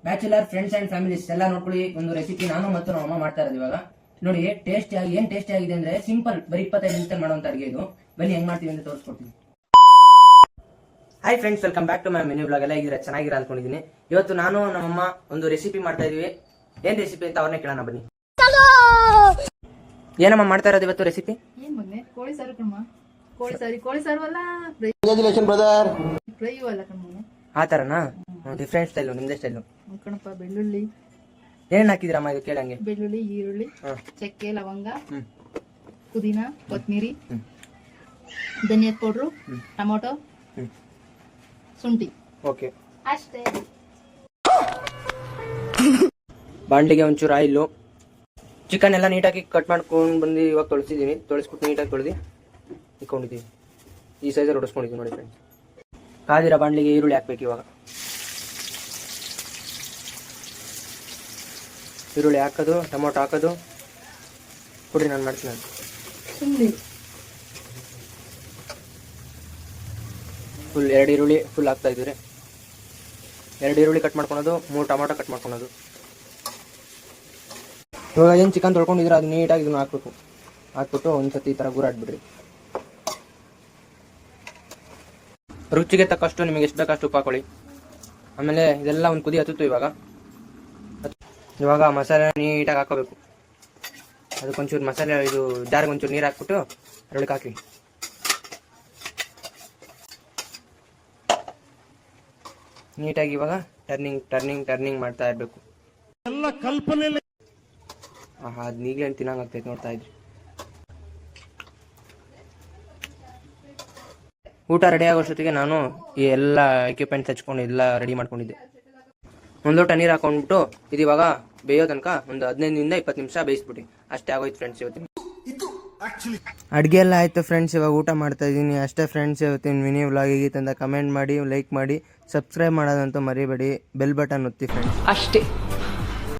Bachelor friends and families ಎಲ್ಲ ನೋಡ್ಕೊಳ್ಳಿ. ಒಂದು ರೆಸಿಪಿ ನಾನು ಮತ್ತು ನಮ್ಮ ಅಮ್ಮ ಮಾಡ್ತಾ ಇರೋದು ಇವಾಗ. ನೋಡಿ ಟೇಸ್ಟಿ ಆಗಿದೆ ಅಂದ್ರೆ ಸಿಂಪಲ್, ಬರೀ 25 ನಿಮಿಷ ಮಾಡುವಂತ ಅಡುಗೆ ಇದು. ಬನ್ನಿ ಹೆಂಗ್ ಮಾಡ್ತೀವಿ ಅಂತ ತೋರಿಸ್ಕೊಡ್ತೀನಿ. Hi friends, welcome back to my mini vlog. ಎಲ್ಲ ಹೇಗಿರ ಚೆನ್ನಾಗಿರ ಅನ್ಕೊಂಡಿದ್ದೀನಿ. ಇವತ್ತು ನಾನು ನಮ್ಮಮ್ಮ ಒಂದು ರೆಸಿಪಿ ಮಾಡ್ತಾ ಇದೀವಿ. ಏನ್ ರೆಸಿಪಿ ಅಂತ ಅವ್ರನ್ನೇ ಕೇಳೋಣ ಬನ್ನಿ. ಏನಮ್ಮ ಮಾಡ್ತಾ ಇರೋದು ಇವತ್ತು ರೆಸಿಪಿ? ಕೋಳಿ ಸಾರು ಕಣ್ಮ. ಕೋಳಿ ಸಾರು ಅಲ್ಲ, ಫ್ರೈ ಅಲ್ಲ ಕಣ್ಮ. ಆ ತರನಾ? ಡಿಫ್ರೆಂಟ್ ಸ್ಟೈಲು, ನಿಮ್ದೇ ಸ್ಟೈಲು ಕಣಪ್ಪ. ಬೆಳ್ಳುಳ್ಳಿ ಏನ್ ಹಾಕಿದಿರಮ್ಮ ಇದು ಕೇಳಂಗೆ? ಬೆಳ್ಳುಳ್ಳಿ, ಈರುಳ್ಳಿ, ಚಕ್ಕೆ, ಲವಂಗ, ಪುದೀನ, ಕೊತ್ತಂಬರಿ, ಧನಿಯಾ ಪೌಡ್ರು, ಟೊಮೊಟೊ, ಶುಂಠಿ. ಓಕೆ, ಅಷ್ಟೇ. ಬಾಂಡ್ಲಿಗೆ ಒಂಚೂರು ಆಯಿಲು. ಚಿಕನ್ ಎಲ್ಲ ನೀಟಾಗಿ ಕಟ್ ಮಾಡ್ಕೊಂಡು ಬಂದು ಇವಾಗ ತೊಳಿಸಿದೀನಿ. ತೊಳಿಸ್ಬಿಟ್ಟು ನೀಟಾಗಿ ತೊಳೆದು ಇಟ್ಕೊಂಡಿದ್ದೀವಿ. ಈ ಸೈಜಲ್ಲಿ ಹೊಡಿಸ್ಕೊಂಡಿದ್ದೀವಿ ನೋಡಿ ಫ್ರೆಂಡ್ಸ್. ಕಾದಿರ ಬಾಂಡ್ಲಿಗೆ ಈರುಳ್ಳಿ ಹಾಕ್ಬೇಕು. ಇವಾಗ ಈರುಳ್ಳಿ ಹಾಕೋದು, ಟೊಮೊಟೊ ಹಾಕೋದು. ಕೊಡ್ರಿ, ನಾನು ಮಾಡ್ತೀನಿ. ಫುಲ್ 2 ಈರುಳ್ಳಿ ಫುಲ್ ಹಾಕ್ತಾ ಇದ್ದೀವಿ. 2 ಈರುಳ್ಳಿ ಕಟ್ ಮಾಡ್ಕೊಳೋದು, 3 ಟೊಮೊಟೊ ಕಟ್ ಮಾಡ್ಕೊಳೋದು. ಇವಾಗ ಏನು ಚಿಕನ್ ತೊಳ್ಕೊಂಡಿದ್ರೆ ಅದು ನೀಟಾಗಿ ಇದನ್ನು ಹಾಕ್ಬೇಕು. ಹಾಕ್ಬಿಟ್ಟು ಒಂದ್ಸತಿ ಈ ಥರ ಗೂರಾಡ್ಬಿಡ್ರಿ. ರುಚಿಗೆ ತಕ್ಕಷ್ಟು ನಿಮಗೆ ಎಷ್ಟು ಬೇಕಷ್ಟು ಉಪ್ಪು ಹಾಕೊಳ್ಳಿ. ಆಮೇಲೆ ಇದೆಲ್ಲ ಒಂದು ಕುದಿ ಹತ್ತಿತ್ತು. ಇವಾಗ ಮಸಾಲೆ ನೀಟಾಗಿ ಹಾಕೋಬೇಕು. ಅದಕ್ಕೊಂಚೂರು ಮಸಾಲೆ ಇದು ಜಾರಿಗೆ ಒಂಚೂರು ನೀರು ಹಾಕ್ಬಿಟ್ಟು ಅದರೊಳಗೆ ಹಾಕಿ ನೀಟಾಗಿ ಇವಾಗ ಟರ್ನಿಂಗ್ ಮಾಡ್ತಾ ಇರಬೇಕು. ಅದು ಈಗಲೇ ತಿನ್ನಂಗೆ ಆಗ್ತೈತೆ, ನೋಡ್ತಾ ಇದ್ರಿ. ಊಟ ರೆಡಿ ಆಗೋಷ್ಟೊತ್ತಿಗೆ ನಾನು ಈ ಎಲ್ಲ ಎಕ್ವಿಪ್ಮೆಂಟ್ಸ್ ಹಚ್ಕೊಂಡು ಎಲ್ಲ ರೆಡಿ ಮಾಡ್ಕೊಂಡಿದ್ದೆ. ಒಂದು ಲೋಟ ನೀರು ಹಾಕೊಂಡ್ಬಿಟ್ಟು ಇದು ಇವಾಗ ಬೇಯೋ ತನಕ ಒಂದು 15ರಿಂದ 20 ನಿಮಿಷ ಬೇಯಿಸ್ಬಿಟ್ಟು ಅಷ್ಟೇ ಆಗೋಯ್ತು ಫ್ರೆಂಡ್ಸ್. ಇವತ್ತಿನ ಅಡುಗೆ ಎಲ್ಲ ಆಯಿತು ಫ್ರೆಂಡ್ಸ್. ಇವಾಗ ಊಟ ಮಾಡ್ತಾ ಇದ್ದೀನಿ ಅಷ್ಟೇ ಫ್ರೆಂಡ್ಸ್. ಇವತ್ತಿನ ಮಿನಿ ವ್ಲಾಗ್ ಹೇಗಿತ್ತು ಅಂತ ಕಮೆಂಟ್ ಮಾಡಿ, ಲೈಕ್ ಮಾಡಿ, ಸಬ್ಸ್ಕ್ರೈಬ್ ಮಾಡೋದಂತೂ ಮರಿಬೇಡಿ. ಬೆಲ್ ಬಟನ್ ಒತ್ತಿ ಫ್ರೆಂಡ್ಸ್. ಅಷ್ಟೇ.